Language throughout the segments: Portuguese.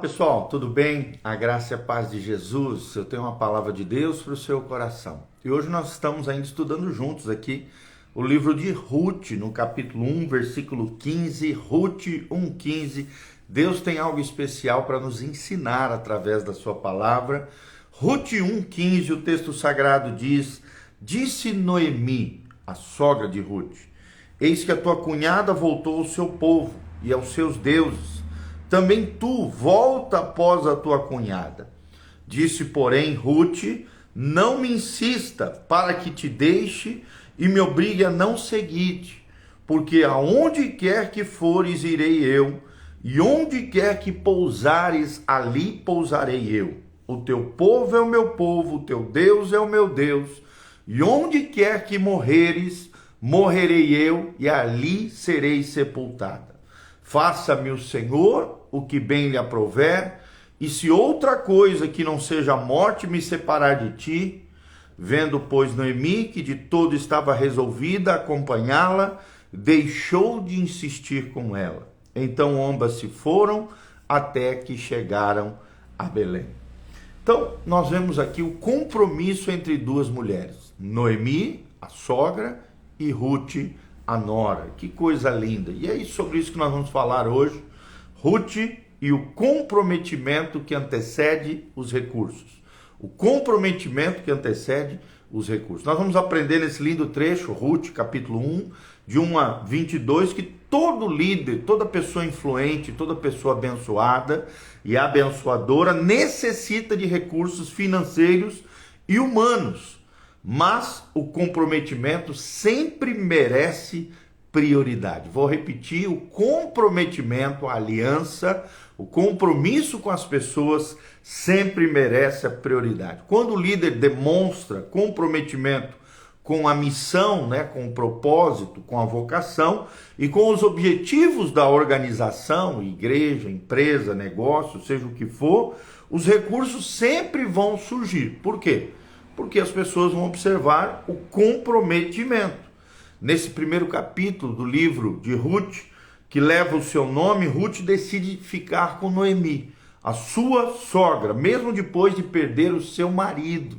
Pessoal, tudo bem? A graça e a paz de Jesus. Eu tenho uma palavra de Deus para o seu coração. E hoje nós estamos ainda estudando juntos aqui o livro de Ruth, no capítulo 1, versículo 15. Ruth 1,15. Deus tem algo especial para nos ensinar através da sua palavra. Ruth 1,15, o texto sagrado diz: Disse Noemi, a sogra de Ruth: Eis que a tua cunhada voltou ao seu povo e aos seus deuses. Também tu volta após a tua cunhada. Disse, porém, Ruth: Não me insista para que te deixe e me obrigue a não seguir-te, porque aonde quer que fores, irei eu, e onde quer que pousares, ali pousarei eu. O teu povo é o meu povo, o teu Deus é o meu Deus, e onde quer que morreres, morrerei eu, e ali serei sepultada. Faça-me o Senhor o que bem lhe aprouver, e se outra coisa que não seja a morte me separar de ti. Vendo, pois, Noemi que de todo estava resolvida a acompanhá-la, deixou de insistir com ela. Então ambas se foram até que chegaram a Belém. Então, nós vemos aqui o compromisso entre duas mulheres, Noemi, a sogra, e Ruth, a nora. Que coisa linda! E é sobre isso que nós vamos falar hoje. Ruth e o comprometimento que antecede os recursos. O comprometimento que antecede os recursos. Nós vamos aprender nesse lindo trecho, Ruth, capítulo 1, de 1 a 22, que todo líder, toda pessoa influente, toda pessoa abençoada e abençoadora necessita de recursos financeiros e humanos. Mas o comprometimento sempre merece prioridade. Vou repetir: o comprometimento, a aliança, o compromisso com as pessoas sempre merece a prioridade. Quando o líder demonstra comprometimento com a missão, com o propósito, com a vocação e com os objetivos da organização, igreja, empresa, negócio, seja o que for, os recursos sempre vão surgir. Por quê? Porque as pessoas vão observar o comprometimento. Nesse primeiro capítulo do livro de Ruth, que leva o seu nome, Ruth decide ficar com Noemi, a sua sogra, mesmo depois de perder o seu marido,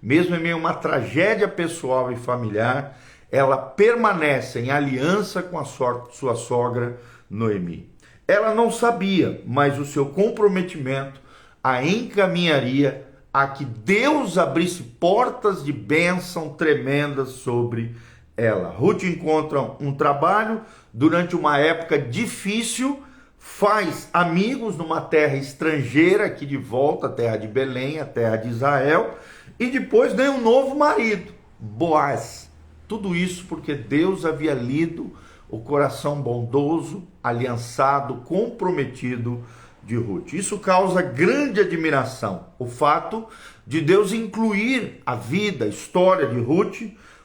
mesmo em meio a uma tragédia pessoal e familiar, ela permanece em aliança com a sua sogra Noemi. Ela não sabia, mas o seu comprometimento a encaminharia a que Deus abrisse portas de bênção tremendas sobre ela. Ruth encontra um trabalho durante uma época difícil, faz amigos numa terra estrangeira, aqui de volta, a terra de Belém, a terra de Israel, e depois ganha um novo marido, Boaz. Tudo isso porque Deus havia lido o coração bondoso, aliançado, comprometido de Ruth. Isso causa grande admiração, o fato de Deus incluir a vida, a história de Ruth,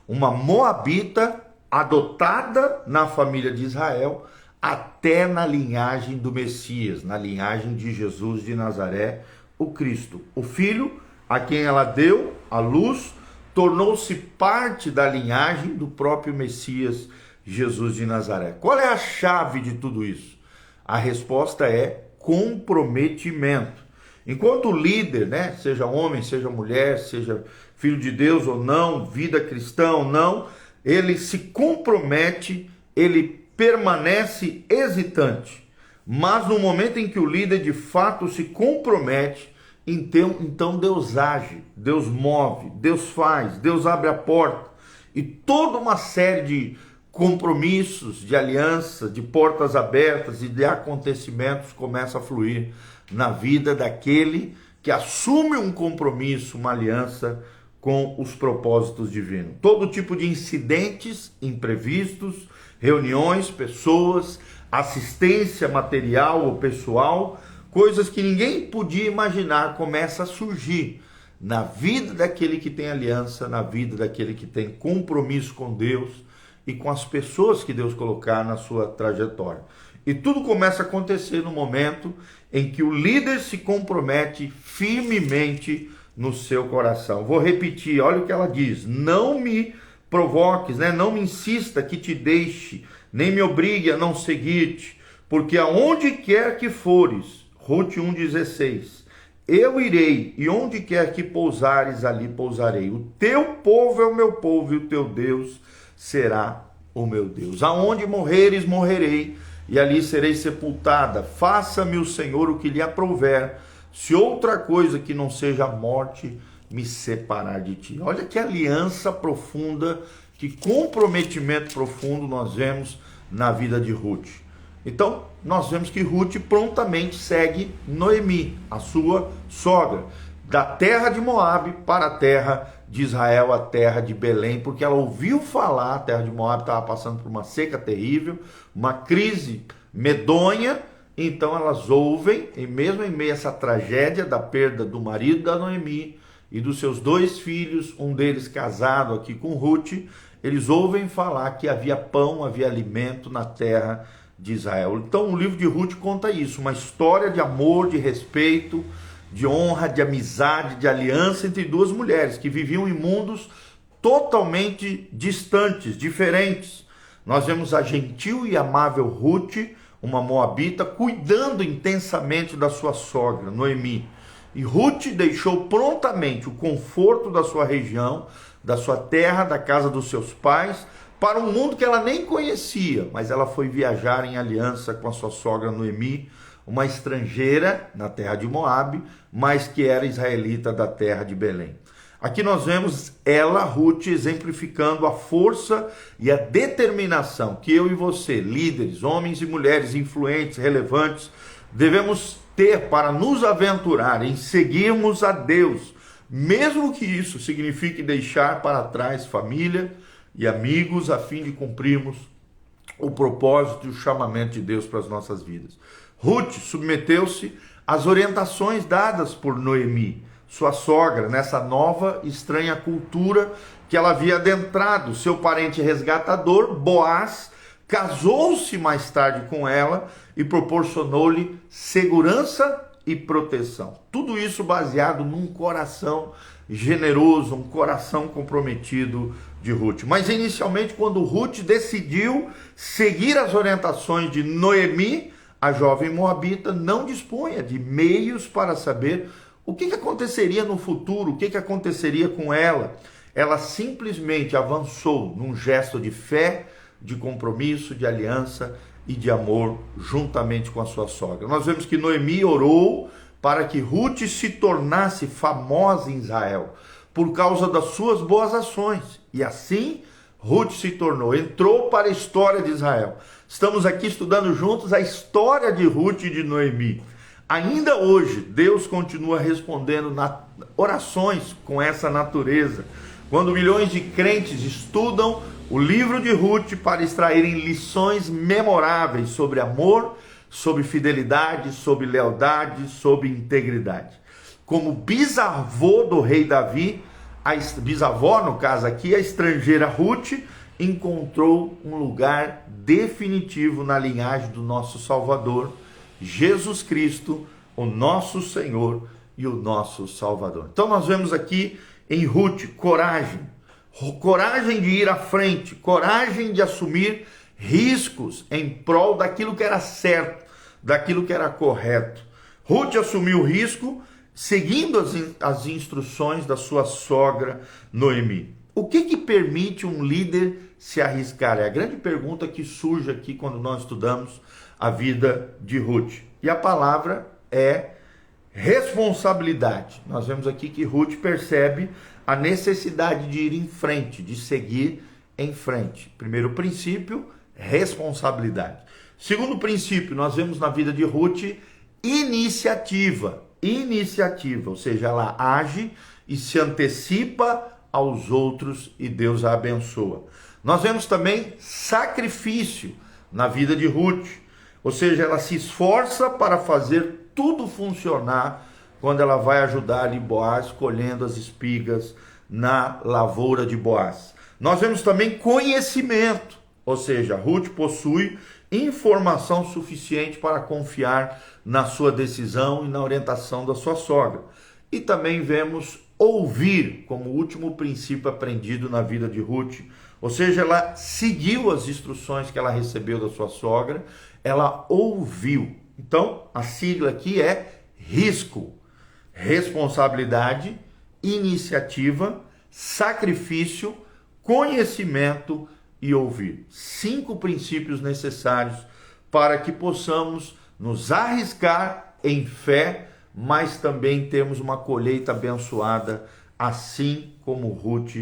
uma moabita adotada na família de Israel, até na linhagem do Messias, na linhagem de Jesus de Nazaré, o Cristo. O filho a quem ela deu a luz tornou-se parte da linhagem do próprio Messias, Jesus de Nazaré. Qual é a chave de tudo isso? A resposta é comprometimento. Enquanto o líder, seja homem, seja mulher, seja filho de Deus ou não, vida cristã ou não, ele se compromete, ele permanece hesitante. Mas no momento em que o líder de fato se compromete, então Deus age, Deus move, Deus faz, Deus abre a porta. E toda uma série de compromissos, de alianças, de portas abertas e de acontecimentos começa a fluir na vida daquele que assume um compromisso, uma aliança com os propósitos divinos. Todo tipo de incidentes imprevistos, reuniões, pessoas, assistência material ou pessoal, coisas que ninguém podia imaginar, começa a surgir na vida daquele que tem aliança, na vida daquele que tem compromisso com Deus e com as pessoas que Deus colocar na sua trajetória. E tudo começa a acontecer no momento em que o líder se compromete firmemente no seu coração. Vou repetir, olha o que ela diz: não me provoques, não me insista que te deixe, nem me obrigue a não seguir-te, porque aonde quer que fores, Ruth 1,16. Eu irei, e onde quer que pousares, ali pousarei. O teu povo é o meu povo, e o teu Deus será o meu Deus. Aonde morreres, morrerei, e ali serei sepultada. Faça-me o Senhor o que lhe aprouver, se outra coisa que não seja a morte me separar de ti. Olha que aliança profunda, que comprometimento profundo nós vemos na vida de Ruth. Então, nós vemos que Ruth prontamente segue Noemi, a sua sogra, da terra de Moabe para a terra de Israel, a terra de Belém, porque ela ouviu falar, a terra de Moabe estava passando por uma seca terrível, uma crise medonha, então elas ouvem, e mesmo em meio a essa tragédia da perda do marido da Noemi e dos seus 2 filhos, um deles casado aqui com Ruth, eles ouvem falar que havia pão, havia alimento na terra de Israel. Então o livro de Ruth conta isso, uma história de amor, de respeito, de honra, de amizade, de aliança entre 2 mulheres que viviam em mundos totalmente distantes, diferentes. Nós vemos a gentil e amável Ruth, uma moabita, cuidando intensamente da sua sogra, Noemi. E Ruth deixou prontamente o conforto da sua região, da sua terra, da casa dos seus pais, para um mundo que ela nem conhecia, mas ela foi viajar em aliança com a sua sogra Noemi, uma estrangeira na terra de Moabe, mas que era israelita da terra de Belém. Aqui nós vemos ela, Ruth, exemplificando a força e a determinação que eu e você, líderes, homens e mulheres influentes, relevantes, devemos ter para nos aventurar em seguirmos a Deus, mesmo que isso signifique deixar para trás família e amigos, a fim de cumprirmos o propósito e o chamamento de Deus para as nossas vidas. Ruth submeteu-se às orientações dadas por Noemi, sua sogra, nessa nova e estranha cultura que ela havia adentrado. Seu parente resgatador, Boaz, casou-se mais tarde com ela e proporcionou-lhe segurança e proteção. Tudo isso baseado num coração generoso, um coração comprometido de Ruth. Mas inicialmente, quando Ruth decidiu seguir as orientações de Noemi, a jovem moabita não dispunha de meios para saber o que aconteceria no futuro, o que aconteceria com ela. Ela simplesmente avançou num gesto de fé, de compromisso, de aliança e de amor juntamente com a sua sogra. Nós vemos que Noemi orou para que Ruth se tornasse famosa em Israel por causa das suas boas ações. E assim Ruth se tornou, entrou para a história de Israel. Estamos aqui estudando juntos a história de Ruth e de Noemi. Ainda hoje, Deus continua respondendo orações com essa natureza. Quando milhões de crentes estudam o livro de Ruth para extraírem lições memoráveis sobre amor, sobre fidelidade, sobre lealdade, sobre integridade. Como bisavô do rei Davi, a bisavó, no caso aqui, a estrangeira Ruth, encontrou um lugar definitivo na linhagem do nosso Salvador, Jesus Cristo, o nosso Senhor e o nosso Salvador. Então nós vemos aqui em Ruth coragem de ir à frente, coragem de assumir riscos em prol daquilo que era certo, daquilo que era correto. Ruth assumiu o risco seguindo as instruções da sua sogra Noemi. O que permite um líder se arriscar? É a grande pergunta que surge aqui quando nós estudamos a vida de Ruth. E a palavra é responsabilidade. Nós vemos aqui que Ruth percebe a necessidade de ir em frente, de seguir em frente. Primeiro princípio, responsabilidade. Segundo princípio, nós vemos na vida de Ruth iniciativa, ou seja, ela age e se antecipa aos outros e Deus a abençoa. Nós vemos também sacrifício na vida de Ruth, ou seja, ela se esforça para fazer tudo funcionar quando ela vai ajudar ali Boaz colhendo as espigas na lavoura de Boaz. Nós vemos também conhecimento, ou seja, Ruth possui informação suficiente para confiar na sua decisão e na orientação da sua sogra. E também vemos ouvir como último princípio aprendido na vida de Ruth, ou seja, ela seguiu as instruções que ela recebeu da sua sogra, ela ouviu. Então, a sigla aqui é risco, responsabilidade, iniciativa, sacrifício, conhecimento e ouvir. 5 princípios necessários para que possamos nos arriscar em fé, mas também termos uma colheita abençoada, assim como Ruth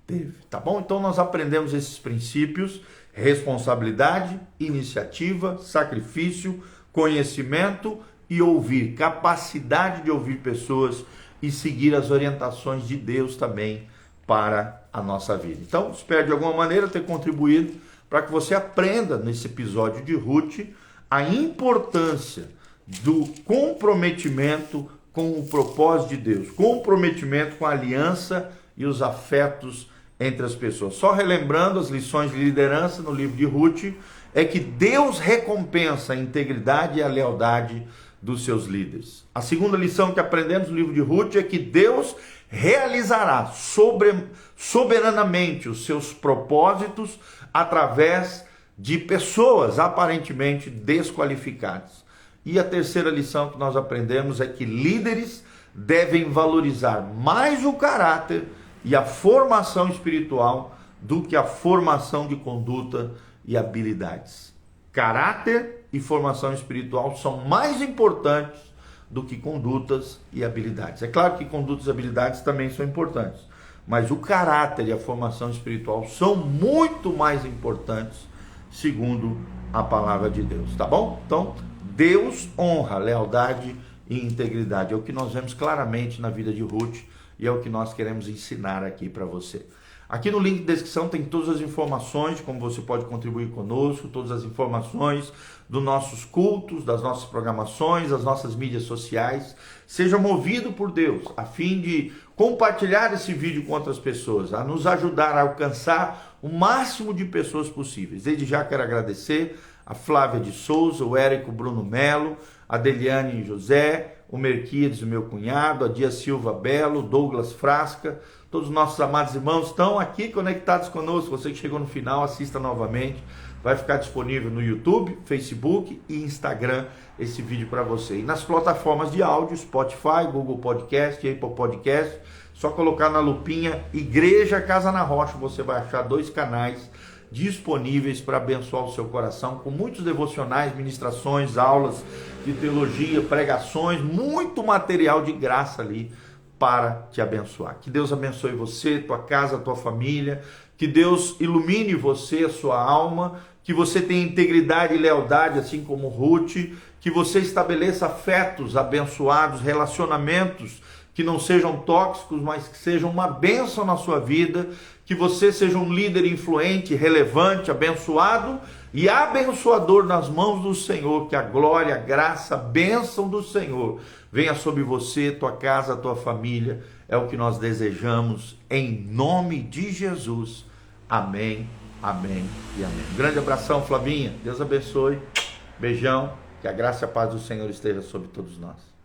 teve. Tá bom? Então nós aprendemos esses princípios: responsabilidade, iniciativa, sacrifício, conhecimento e ouvir, capacidade de ouvir pessoas e seguir as orientações de Deus também para a nossa vida. Então, espero de alguma maneira ter contribuído para que você aprenda nesse episódio de Ruth a importância do comprometimento com o propósito de Deus, comprometimento com a aliança e os afetos entre as pessoas. Só relembrando as lições de liderança no livro de Ruth, é que Deus recompensa a integridade e a lealdade dos seus líderes. A segunda lição que aprendemos no livro de Ruth é que Deus realizará soberanamente os seus propósitos através de pessoas aparentemente desqualificadas. E a terceira lição que nós aprendemos é que líderes devem valorizar mais o caráter e a formação espiritual do que a formação de conduta e habilidades. Caráter e formação espiritual são mais importantes do que condutas e habilidades. É claro que condutas e habilidades também são importantes, mas o caráter e a formação espiritual são muito mais importantes, segundo a palavra de Deus, tá bom? Então, Deus honra lealdade e integridade. É o que nós vemos claramente na vida de Ruth e é o que nós queremos ensinar aqui para você. Aqui no link de descrição tem todas as informações de como você pode contribuir conosco, todas as informações dos nossos cultos, das nossas programações, das nossas mídias sociais. Seja movido por Deus, a fim de compartilhar esse vídeo com outras pessoas, a nos ajudar a alcançar o máximo de pessoas possíveis. Desde já quero agradecer a Flávia de Souza, o Érico Bruno Melo, a Deliane José, o Merquides, o meu cunhado, a Dia Silva Belo, Douglas Frasca, todos os nossos amados irmãos estão aqui conectados conosco. Você que chegou no final, assista novamente. Vai ficar disponível no YouTube, Facebook e Instagram esse vídeo para você. E nas plataformas de áudio, Spotify, Google Podcast, Apple Podcast, só colocar na lupinha Igreja Casa na Rocha, você vai achar 2 canais disponíveis para abençoar o seu coração, com muitos devocionais, ministrações, aulas de teologia, pregações, muito material de graça ali para te abençoar. Que Deus abençoe você, tua casa, tua família, que Deus ilumine você, a sua alma, que você tenha integridade e lealdade, assim como Ruth, que você estabeleça afetos abençoados, relacionamentos que não sejam tóxicos, mas que sejam uma bênção na sua vida, que você seja um líder influente, relevante, abençoado e abençoador nas mãos do Senhor, que a glória, a graça, a bênção do Senhor venha sobre você, tua casa, tua família, é o que nós desejamos, em nome de Jesus, amém, amém e amém. Um grande abração, Flavinha, Deus abençoe, beijão, que a graça e a paz do Senhor esteja sobre todos nós.